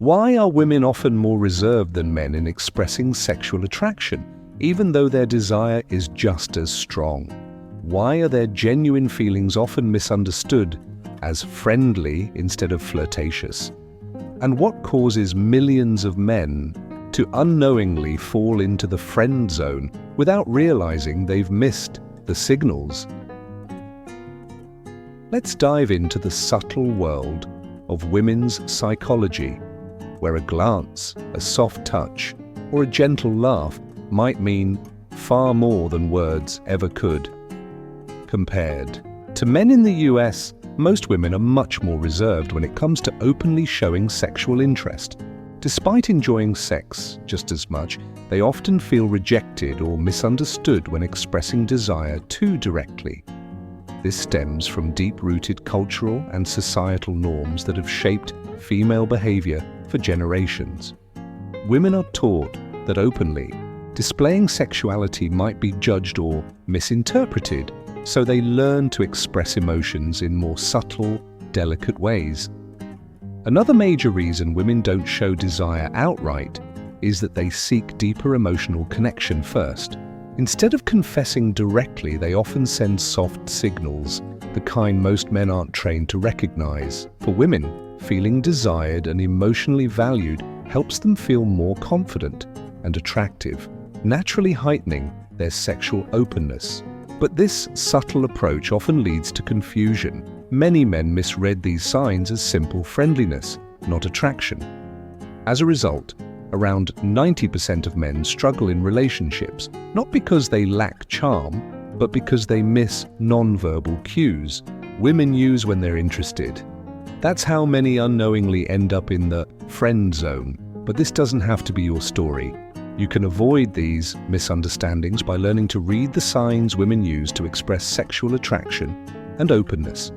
Why are women often more reserved than men in expressing sexual attraction, even though their desire is just as strong? Why are their genuine feelings often misunderstood as friendly instead of flirtatious? And what causes millions of men to unknowingly fall into the friend zone without realizing they've missed the signals? Let's dive into the subtle world of women's psychology, where a glance, a soft touch, or a gentle laugh might mean far more than words ever could. Compared to men in the US, most women are much more reserved when it comes to openly showing sexual interest. Despite enjoying sex just as much, they often feel rejected or misunderstood when expressing desire too directly. This stems from deep-rooted cultural and societal norms that have shaped female behavior for generations. Women are taught that openly displaying sexuality might be judged or misinterpreted, so they learn to express emotions in more subtle, delicate ways. Another major reason women don't show desire outright is that they seek deeper emotional connection first. Instead of confessing directly, they often send soft signals, the kind most men aren't trained to recognize. For women, feeling desired and emotionally valued helps them feel more confident and attractive, naturally heightening their sexual openness. But this subtle approach often leads to confusion. Many men misread these signs as simple friendliness, not attraction. As a result, around 90% of men struggle in relationships, not because they lack charm, but because they miss non-verbal cues women use when they're interested. That's how many unknowingly end up in the friend zone. But this doesn't have to be your story. You can avoid these misunderstandings by learning to read the signs women use to express sexual attraction and openness.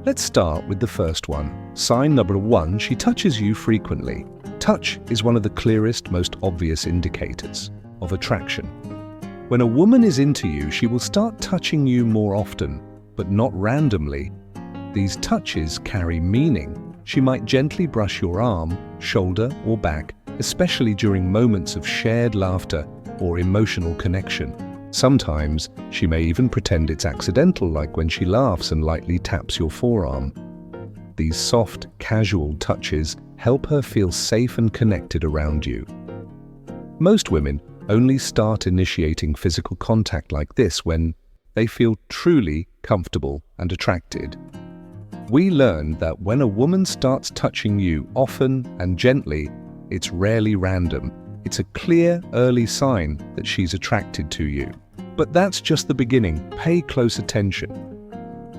Let's start with the first one. Sign number 1, she touches you frequently. Touch is one of the clearest, most obvious indicators of attraction. When a woman is into you, she will start touching you more often, but not randomly. These touches carry meaning. She might gently brush your arm, shoulder, or back, especially during moments of shared laughter or emotional connection. Sometimes she may even pretend it's accidental, like when she laughs and lightly taps your forearm. These soft, casual touches help her feel safe and connected around you. Most women only start initiating physical contact like this when they feel truly comfortable and attracted. We learned that when a woman starts touching you often and gently, it's rarely random. It's a clear, early sign that she's attracted to you. But that's just the beginning. Pay close attention.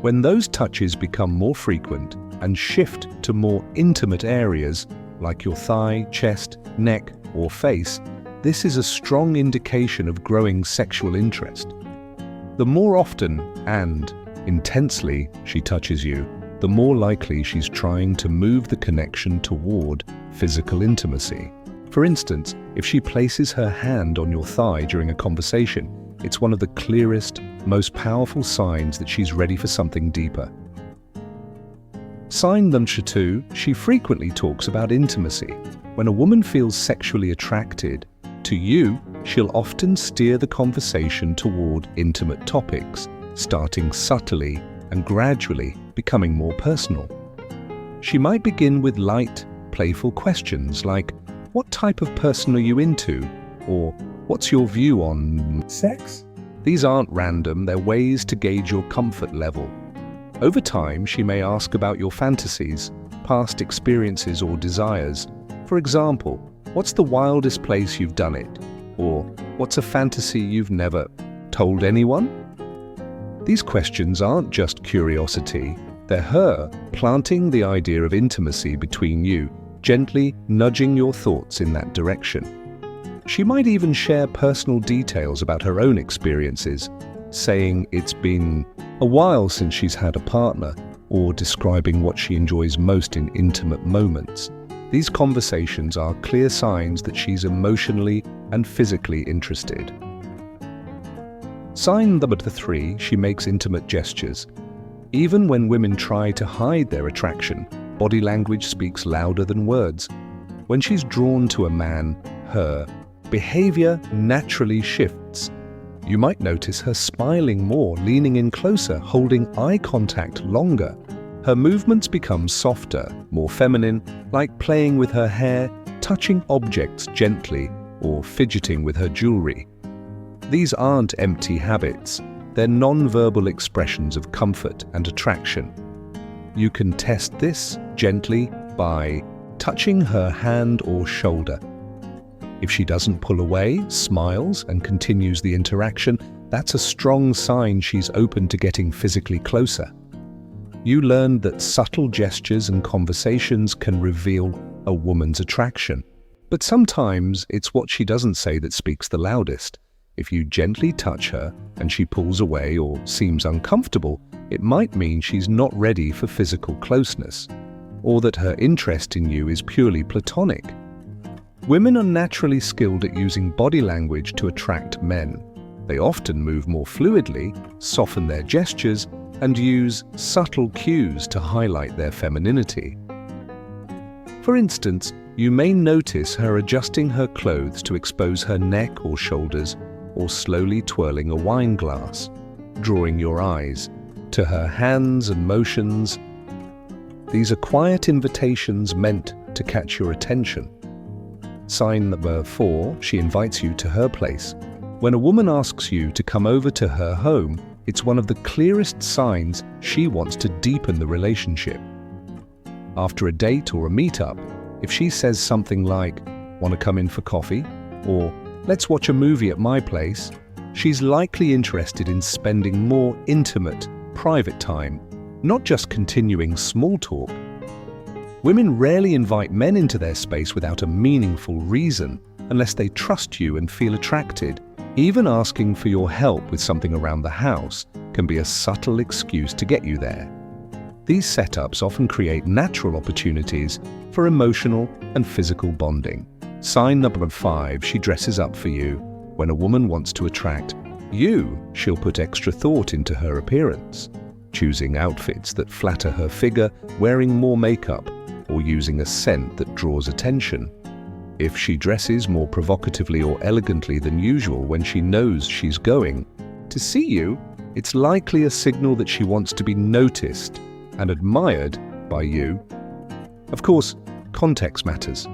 When those touches become more frequent and shift to more intimate areas, like your thigh, chest, neck, or face, this is a strong indication of growing sexual interest. The more often and intensely she touches you, the more likely she's trying to move the connection toward physical intimacy. For instance, if she places her hand on your thigh during a conversation, it's one of the clearest, most powerful signs that she's ready for something deeper. Sign number 2, she frequently talks about intimacy. When a woman feels sexually attracted to you, she'll often steer the conversation toward intimate topics, starting subtly and gradually becoming more personal. She might begin with light, playful questions like, "What type of person are you into?" or "What's your view on sex?" These aren't random, they're ways to gauge your comfort level. Over time, she may ask about your fantasies, past experiences or desires. For example, "What's the wildest place you've done it?" Or "What's a fantasy you've never told anyone?" These questions aren't just curiosity, they're her planting the idea of intimacy between you, gently nudging your thoughts in that direction. She might even share personal details about her own experiences, saying it's been a while since she's had a partner, or describing what she enjoys most in intimate moments. These conversations are clear signs that she's emotionally and physically interested. Sign number 3, she makes intimate gestures. Even when women try to hide their attraction, body language speaks louder than words. When she's drawn to a man, her behavior naturally shifts. You might notice her smiling more, leaning in closer, holding eye contact longer. Her movements become softer, more feminine, like playing with her hair, touching objects gently, or fidgeting with her jewelry. These aren't empty habits. They're non-verbal expressions of comfort and attraction. You can test this gently by touching her hand or shoulder. If she doesn't pull away, smiles, and continues the interaction, that's a strong sign she's open to getting physically closer. You learned that subtle gestures and conversations can reveal a woman's attraction. But sometimes it's what she doesn't say that speaks the loudest. If you gently touch her and she pulls away or seems uncomfortable, it might mean she's not ready for physical closeness, or that her interest in you is purely platonic. Women are naturally skilled at using body language to attract men. They often move more fluidly, soften their gestures, and use subtle cues to highlight their femininity. For instance, you may notice her adjusting her clothes to expose her neck or shoulders, or slowly twirling a wine glass, drawing your eyes to her hands and motions. These are quiet invitations meant to catch your attention. Sign number 4, she invites you to her place. When a woman asks you to come over to her home, it's one of the clearest signs she wants to deepen the relationship. After a date or a meetup, if she says something like, "Want to come in for coffee?" or "Let's watch a movie at my place," she's likely interested in spending more intimate, private time, not just continuing small talk. Women rarely invite men into their space without a meaningful reason, unless they trust you and feel attracted. Even asking for your help with something around the house can be a subtle excuse to get you there. These setups often create natural opportunities for emotional and physical bonding. Sign number 5, she dresses up for you. When a woman wants to attract you, she'll put extra thought into her appearance, choosing outfits that flatter her figure, wearing more makeup, or using a scent that draws attention. If she dresses more provocatively or elegantly than usual when she knows she's going to see you, it's likely a signal that she wants to be noticed and admired by you. Of course, context matters.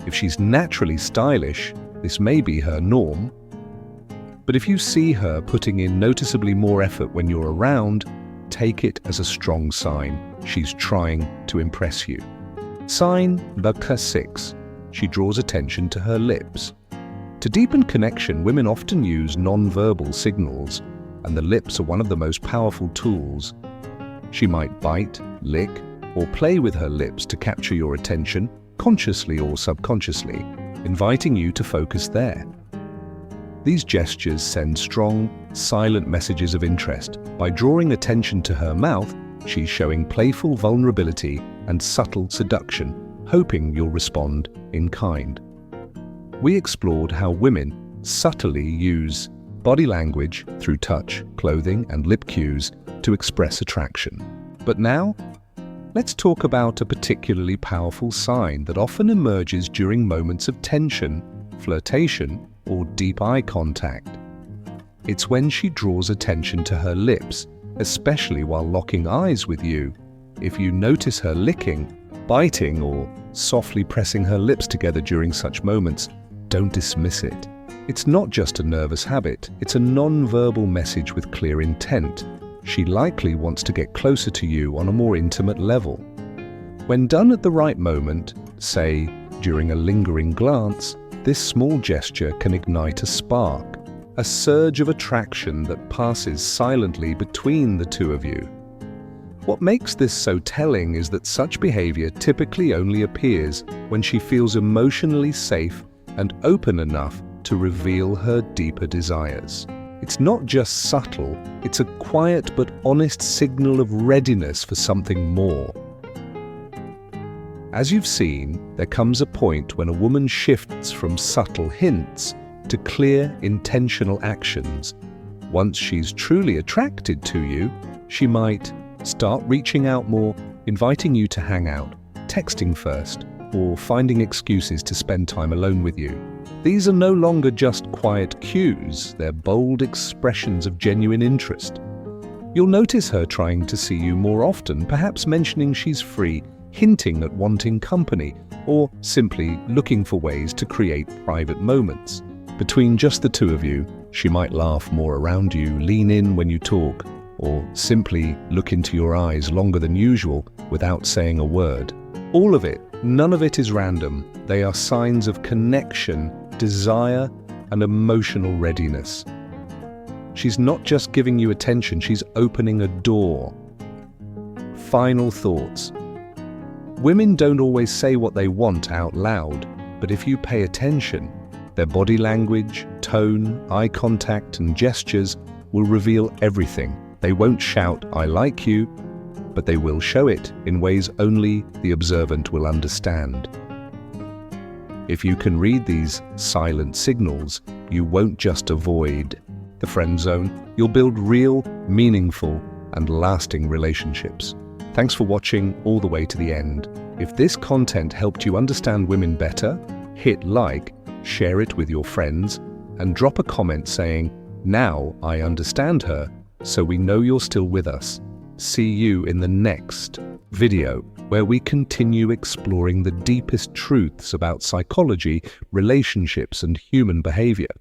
If she's naturally stylish, this may be her norm. But if you see her putting in noticeably more effort when you're around, take it as a strong sign she's trying to impress you. Sign number 6. She draws attention to her lips. To deepen connection, women often use non-verbal signals, and the lips are one of the most powerful tools. She might bite, lick, or play with her lips to capture your attention, consciously or subconsciously, inviting you to focus there. These gestures send strong, silent messages of interest. By drawing attention to her mouth, she's showing playful vulnerability and subtle seduction, hoping you'll respond in kind. We explored how women subtly use body language through touch, clothing, and lip cues to express attraction. But now, let's talk about a particularly powerful sign that often emerges during moments of tension, flirtation, or deep eye contact. It's when she draws attention to her lips, especially while locking eyes with you. If you notice her licking, biting, or softly pressing her lips together during such moments, don't dismiss it. It's not just a nervous habit, it's a non-verbal message with clear intent. She likely wants to get closer to you on a more intimate level. When done at the right moment, say during a lingering glance, this small gesture can ignite a spark, a surge of attraction that passes silently between the two of you. What makes this so telling is that such behavior typically only appears when she feels emotionally safe and open enough to reveal her deeper desires. It's not just subtle, it's a quiet but honest signal of readiness for something more. As you've seen, there comes a point when a woman shifts from subtle hints to clear, intentional actions. Once she's truly attracted to you, she might start reaching out more, inviting you to hang out, texting first, or finding excuses to spend time alone with you. These are no longer just quiet cues, they're bold expressions of genuine interest. You'll notice her trying to see you more often, perhaps mentioning she's free, hinting at wanting company, or simply looking for ways to create private moments. Between just the two of you, she might laugh more around you, lean in when you talk, or simply look into your eyes longer than usual without saying a word. All of it, none of it is random. They are signs of connection, desire, and emotional readiness. She's not just giving you attention, she's opening a door. Final thoughts. Women don't always say what they want out loud, but if you pay attention, their body language, tone, eye contact, and gestures will reveal everything. They won't shout, "I like you," but they will show it in ways only the observant will understand. If you can read these silent signals, you won't just avoid the friend zone, you'll build real, meaningful, and lasting relationships. Thanks for watching all the way to the end. If this content helped you understand women better, hit like, share it with your friends, and drop a comment saying, "Now I understand her," so we know you're still with us. See you in the next video, where we continue exploring the deepest truths about psychology, relationships, and human behavior.